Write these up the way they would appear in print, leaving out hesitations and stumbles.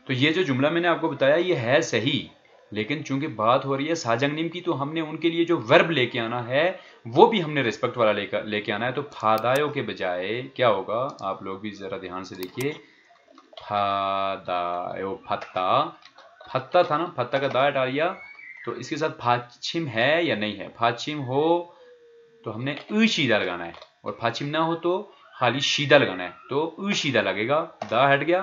तो ये जो जुमला मैंने आपको बताया ये है सही, लेकिन चूंकि बात हो रही है साजंगनिम की, तो हमने उनके लिए जो वर्ब लेके आना है वो भी हमने रिस्पेक्ट वाला लेके आना है। तो फादायो के बजाय क्या होगा, आप लोग भी जरा ध्यान से देखिए। फादायो, फत्ता, फत्ता था ना, फत्ता का दा हटा लिया, तो इसके साथ फाचिम है या नहीं है। फाचिम हो तो हमने उ शीदा लगाना है, और फाचिम ना हो तो खाली शीदा लगाना है, तो उ शीदा लगेगा, दा हट गया।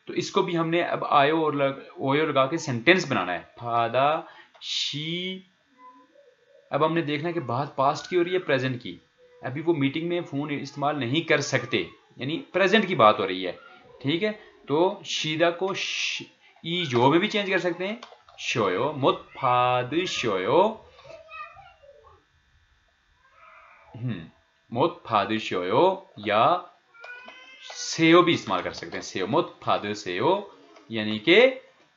तो इसको भी हमने अब आयो और ओयो लगा के सेंटेंस बनाना है, फादा शी। अब हमने देखना है कि बात पास्ट की हो रही है प्रेजेंट की। अभी वो मीटिंग में फोन इस्तेमाल नहीं कर सकते, यानी प्रेजेंट की बात हो रही है, ठीक है। तो शीदा को ई जो में भी चेंज कर सकते हैं, शोयो मोत फाद शोयो, मोत फाद शोयो, या सेयो भी इस्तेमाल कर सकते हैं, सेयो मोत फाद सेयो, यानी कि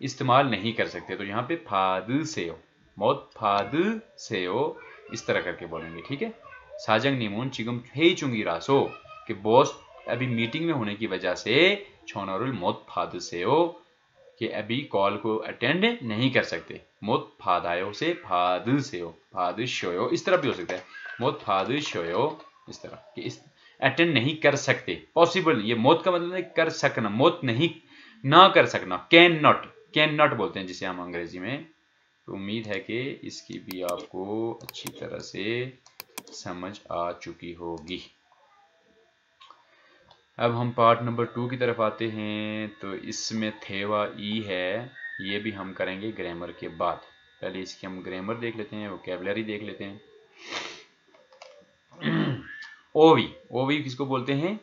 इस्तेमाल नहीं कर सकते। तो यहाँ पे फाद सेयो, मोत फाद सेयो, इस तरह करके बोलेंगे, ठीक है। साजंग निमोन चिगम हे चुंगी रासो, कि बॉस अभी मीटिंग में होने की वजह से छोनोरुल मोत फाद सेयो, कि अभी कॉल को अटेंड नहीं कर सकते। मोत फादायो से फाद सेयो, फाद शोयो, इस तरह भी हो सकता है, मोत फाद शोयो, इस तरह कि इस अटेंड नहीं कर सकते, पॉसिबल। ये मौत का मतलब है कर सकना, मौत नहीं ना कर सकना, कैन नॉट बोलते हैं जिसे हम अंग्रेजी में। तो उम्मीद है कि इसकी भी आपको अच्छी तरह से समझ आ चुकी होगी। अब हम पार्ट नंबर 2 की तरफ आते हैं। तो इसमें थेवा ई है, ये भी हम करेंगे ग्रामर के बाद। पहले इसकी हम ग्रामर देख लेते हैं, वोकैबुलरी देख लेते हैं। ओवी, ओवी किसको बोलते हैं,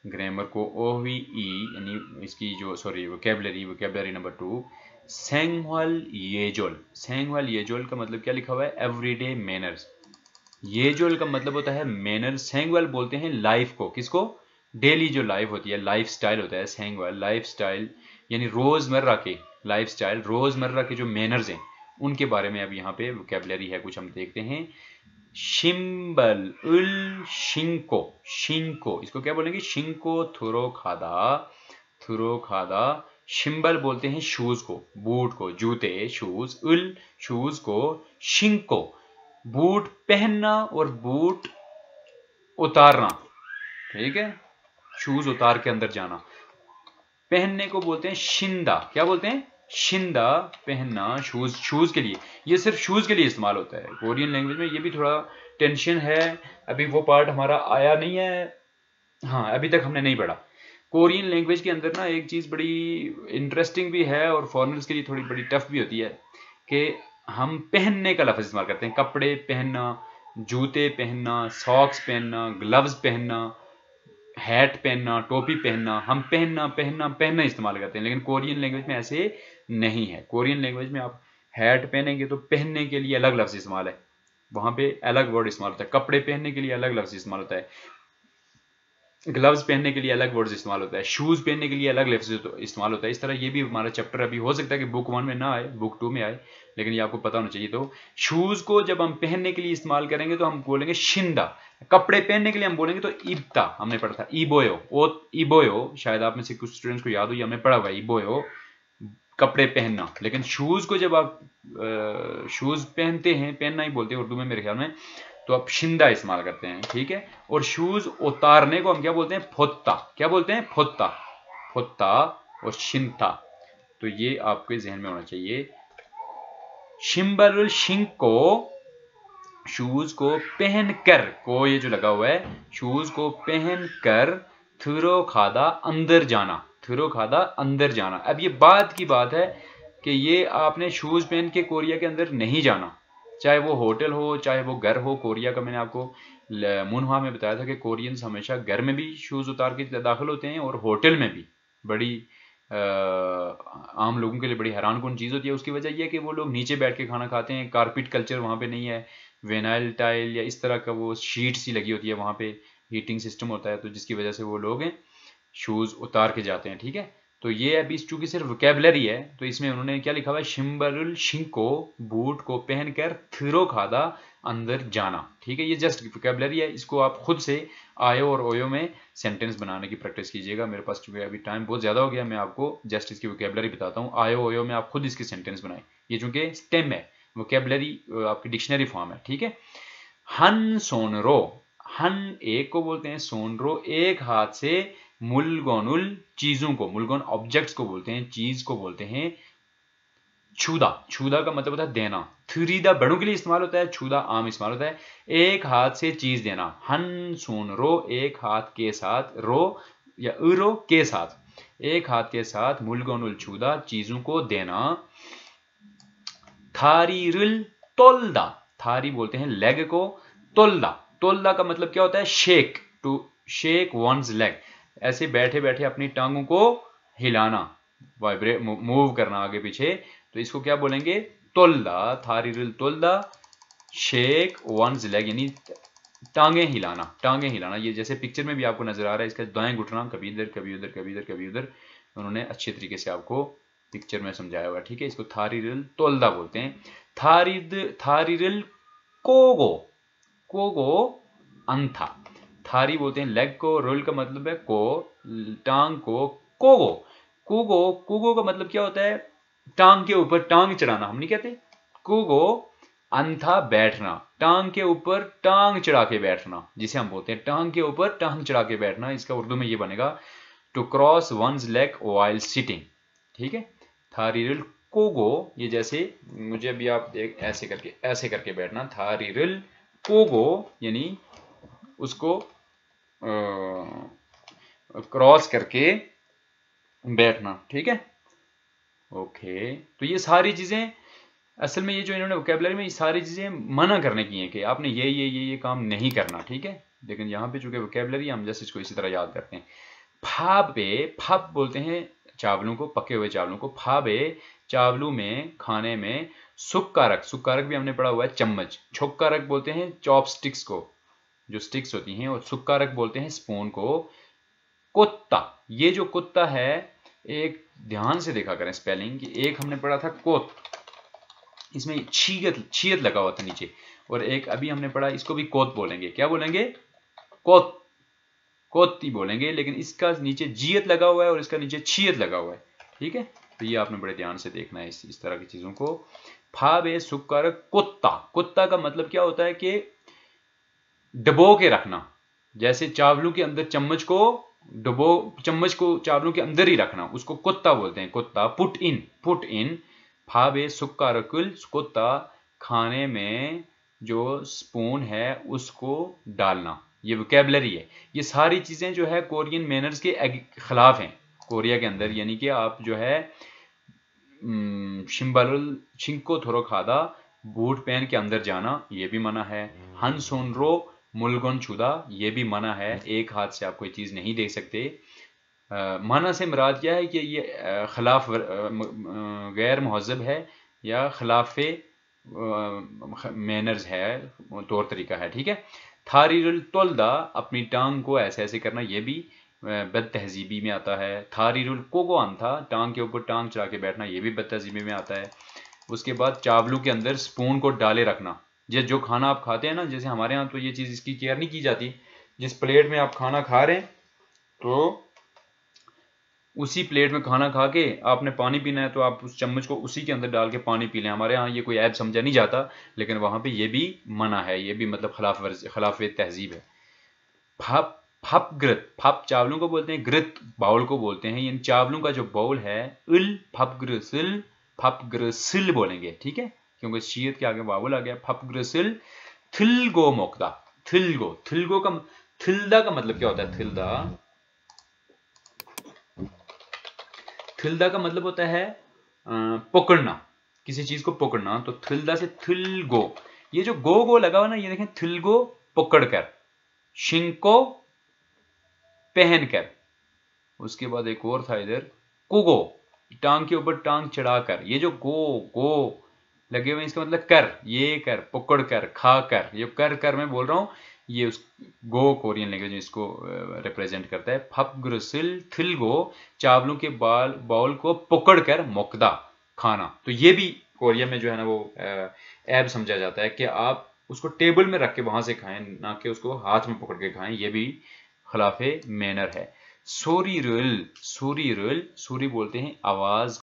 ग्रामर को। ओवी ई यानी इसकी जो वोकैबुलरी नंबर 2, सेंगवाल येजोल। सेंगवाल येजोल का मतलब क्या लिखा हुआ है, एवरीडे मैनर्स। येजोल का मतलब होता है मैनर। सेंगवाल बोलते हैं लाइफ को, किसको, डेली जो लाइफ होती है, लाइफ स्टाइल होता है सेंगवाल, लाइफ स्टाइल यानी रोजमर्रा के लाइफ स्टाइल, रोजमर्रा के जो मैनर्स हैं उनके बारे में अब यहाँ पे वोकैबुलरी है कुछ, हम देखते हैं। शिम्बल उल शिंको, शिंको इसको क्या बोलेंगे, शिंको थुरो खादा। शिम्बल बोलते हैं शूज को, बूट को, जूते, शूज। उल शूज को, शिंको बूट पहनना और बूट उतारना, ठीक है, शूज उतार के अंदर जाना। पहनने को बोलते हैं शिंदा, क्या बोलते हैं, शिंदा, पहनना, शूज के लिए। ये सिर्फ शूज के लिए इस्तेमाल होता है कोरियन लैंग्वेज में। ये भी थोड़ा टेंशन है, अभी वो पार्ट हमारा आया नहीं है, हाँ अभी तक हमने नहीं पढ़ा। कोरियन लैंग्वेज के अंदर ना एक चीज बड़ी इंटरेस्टिंग भी है और फॉरेनर्स के लिए थोड़ी बड़ी टफ भी होती है, कि हम पहनने का लफ्ज इस्तेमाल करते हैं, कपड़े पहनना, जूते पहनना, सॉक्स पहनना, ग्लव्स पहनना, हैट पहनना, टोपी पहनना, हम पहनना इस्तेमाल करते हैं। लेकिन कोरियन लैंग्वेज में ऐसे नहीं है। कोरियन लैंग्वेज में आप हैट पहनेंगे तो पहनने के लिए अलग लफ्ज इस्तेमाल है, वहां पे अलग वर्ड इस्तेमाल होता है। कपड़े पहनने के लिए अलग लफ्ज इस्तेमाल होता है, ग्लव्स पहनने के लिए अलग वर्ड इस्तेमाल होता है, शूज पहनने के लिए अलग लफ्ज इस्तेमाल होता है। इस तरह ये भी हमारा चैप्टर अभी हो सकता है कि बुक 1 में ना आए, बुक 2 में आए, लेकिन ये आपको पता होना चाहिए। तो शूज को जब हम पहनने के लिए इस्तेमाल करेंगे तो हम बोलेंगे शिंदा। कपड़े पहनने के लिए हम बोलेंगे तो इब्ता, हमने पढ़ा था इबोयो, ओ इबोयो, शायद आप में से कुछ स्टूडेंट्स को याद हो, हमने पढ़ा हुआ है इबोयो, कपड़े पहनना। लेकिन शूज को जब आप शूज पहनते हैं, पहनना ही बोलते हैं उर्दू में मेरे ख्याल में, तो आप शिंदा इस्तेमाल करते हैं, ठीक है। और शूज उतारने को हम क्या बोलते हैं, फोत्ता, क्या बोलते हैं, फोत्ता, फोत्ता और शिंता। तो ये आपके जहन में होना चाहिए। शिम्बरुल शिंको, शूज को पहनकर, को ये जो लगा हुआ है, शूज को पहनकर, थुरो खादा अंदर जाना, थुरो खादा अंदर जाना। अब ये बात की बात है कि ये आपने शूज पहन के कोरिया के अंदर नहीं जाना, चाहे वो होटल हो चाहे वो घर हो। कोरिया का मैंने आपको मुनहा में बताया था कि कोरियंस हमेशा घर में भी शूज उतार के दाखिल होते हैं और होटल में भी। बड़ी आम लोगों के लिए बड़ी हैरानकुन चीज़ होती है। उसकी वजह यह है कि वो लोग नीचे बैठ के खाना खाते हैं, कारपेट कल्चर वहाँ पे नहीं है, वेनाइल टाइल या इस तरह का वो शीट सी लगी होती है वहाँ पे, हीटिंग सिस्टम होता है, तो जिसकी वजह से वो लोग शूज़ उतार के जाते हैं, ठीक है। तो ये अभी चूंकि सिर्फ वोकेबलरी है तो इसमें उन्होंने क्या लिखा हुआ है, शिम्बरुल शिंको, बूट को पहनकर थिरो खादा अंदर जाना। ठीक है, ये जस्ट वोकेबलरी है, इसको आप खुद से आयो और ओयो में सेंटेंस बनाने की प्रैक्टिस कीजिएगा। मेरे पास चूंकि अभी टाइम बहुत ज्यादा हो गया, मैं आपको जस्ट इसकी वोकेबलरी बताता हूँ। आयो ओयो में आप खुद इसके सेंटेंस बनाए, ये चूंकि स्टेम है, वोकेबलरी आपकी डिक्शनरी फॉर्म है। ठीक है, हन सोनरो, हन एक को बोलते हैं, सोनरो एक हाथ से, मुलगोनुल चीजों को, मुलगोन ऑब्जेक्ट्स को बोलते हैं, चीज को बोलते हैं छूदा। छूदा का मतलब होता है देना, थ्रीदा बड़ों के लिए इस्तेमाल होता है, छूदा आम इस्तेमाल होता है। एक हाथ से चीज देना, हन सोन रो एक हाथ के साथ, रो या रो के साथ, एक हाथ के साथ, मुलगोनुल छूदा चीजों को देना। थारी रिल तोलदा, थारी बोलते हैं लेग को, तोलदा, तोलदा का मतलब क्या होता है, shake, to shake one's leg, ऐसे बैठे बैठे अपनी टांगों को हिलाना, वाइब्रेट मूव करना आगे पीछे, तो इसको क्या बोलेंगे, तोलदा, थारी रिल तोलदा, शेक वंस लेग, यानी टांगे हिलाना, टांगे हिलाना। ये जैसे पिक्चर में भी आपको नजर आ रहा है, इसका दाएं घुटना कभी इधर कभी उधर कभी इधर कभी उधर, उन्होंने अच्छे तरीके से आपको पिक्चर में समझाया हुआ। ठीक है, इसको थारी रिल तोलदा बोलते हैं। थारी रिल कोगो, कोगो अंथा, थारी बोलते हैं लेग को, रोल का मतलब है को, टांग को, कोगो, कोगो, कोगो का मतलब क्या होता है, टांग के ऊपर टांग चढ़ाना, हम नहीं कहते कोगो अंथा बैठना, टांग के ऊपर टांग चढ़ा के बैठना, जिसे हम बोलते हैं टांग के ऊपर टांग चढ़ा के बैठना। इसका उर्दू में ये बनेगा to cross one's leg while sitting. ठीक है, थारीरिल कोगो, ये जैसे मुझे अभी आप देख ऐसे करके बैठना, थारीरिल कोगो यानी उसको क्रॉस करके बैठना। ठीक है, ओके, तो ये सारी चीजें असल में, ये जो इन्होंने वोकेबलरी में ये सारी चीजें मना करने की हैं कि आपने ये काम नहीं करना। ठीक है, लेकिन यहाँ पे चूंकि वोकेबलरी, हम जस्ट इसको इसी तरह याद करते हैं। फाबे, फाब बोलते हैं चावलों को, पके हुए चावलों को, फाबे चावलों में, खाने में, सुक्कारक, सुक्कारक भी हमने पढ़ा हुआ है चम्मच, छुक्कारक बोलते हैं चॉपस्टिक्स को, जो स्टिक्स होती हैं, और सुक्कारक बोलते हैं स्पून को। कुत्ता, ये जो कुत्ता है, एक ध्यान से देखा करें स्पेलिंग की, एक हमने पढ़ा था कोत, इसमें छियत लगा हुआ था नीचे, और एक अभी हमने पढ़ा, इसको भी कोत बोलेंगे, क्या बोलेंगे, कोत, कोत्ती बोलेंगे, लेकिन इसका नीचे जियत लगा हुआ है और इसका नीचे छियत लगा हुआ है। ठीक है, तो ये आपने बड़े ध्यान से देखना है इस तरह की चीजों को। फाबे सुक्कर कुत्ता, कुत्ता का मतलब क्या होता है कि डबो के रखना, जैसे चावलों के अंदर चम्मच को डबो, चम्मच को चावलों के अंदर ही रखना, उसको कुत्ता बोलते हैं, कुत्ता। पुट इन, पुट इन, फाबे सुक्कारकुल, कुत्ता, खाने में जो स्पून है उसको डालना, ये वोकेबलरी है। ये सारी चीजें जो है कोरियन मैनर्स के खिलाफ हैं कोरिया के अंदर, यानी कि आप जो है शिम्बालुल छिंको थोरो खादा, बूट पहन के अंदर जाना, ये भी मना है। हन सोनरो मुलगन छुदा, ये भी मना है, एक हाथ से आप कोई चीज नहीं दे सकते। मना से मुराद क्या है कि ये खिलाफ गैर महजब है या खिलाफ मैनर्स है, तौर तरीका है। ठीक है, थारीरुल तोलदा, अपनी टांग को ऐसे ऐसे करना, ये भी बद तहजीबी में आता है। थारीरुल कोगोन था, टांग के ऊपर टांग चढ़ा के बैठना, ये भी बद तहजीबी में आता है। उसके बाद चावलों के अंदर स्पून को डाले रखना, जो खाना आप खाते हैं ना, जैसे हमारे यहाँ तो ये चीज़ इसकी केयर नहीं की जाती, जिस प्लेट में आप खाना खा रहे हैं तो उसी प्लेट में खाना खा के आपने पानी पीना है तो आप उस चम्मच को उसी के अंदर डाल के पानी पी लें। हमारे यहाँ ये कोई ऐप समझा नहीं जाता, लेकिन वहाँ पे ये भी मना है, ये भी मतलब खिलाफ तहजीब है। फप, फप ग्रत, फप चावलों को बोलते हैं, ग्रत बाउल को बोलते हैं, इन चावलों का जो बाउल है, उल फप ग्रसिल, फप ग्रसिल बोलेंगे। ठीक है, क्योंकि शीयत के आगे बाउल आ गया, फप ग्रसिल। थिलगो मोकदा, थिलगो, थिलगो का, थिलदा का मतलब क्या होता है, थिलदा, थिलदा का मतलब होता है पकड़ना, किसी चीज को पकड़ना, तो थिलदा से थिलगो, ये जो गो लगा हुआ ना, ये देखें, थिलगो पकड़कर, शिंको पहनकर, उसके बाद एक और था इधर, कुगो, टांग के ऊपर टांग चढ़ाकर, ये जो गो लगे हुए इसका मतलब कर, ये कर, पकड़ कर, खा कर, ये कर मैं बोल रहा हूं, ये उस गो कोरियन लैंग्वेज में इसको रिप्रेजेंट करता है। फपग्रुसिल थिलगो, चावलों के बाउल को पकड़कर मोकदा, खाना। तो ये भी कोरिया में जो है ना वो ऐब समझा जाता है कि आप उसको टेबल में रख के वहां से खाएं, ना कि उसको हाथ में पकड़ के खाएं, ये भी खिलाफे मैनर है। सोरी रोल, सोरी रोल, सोरी बोलते हैं आवाज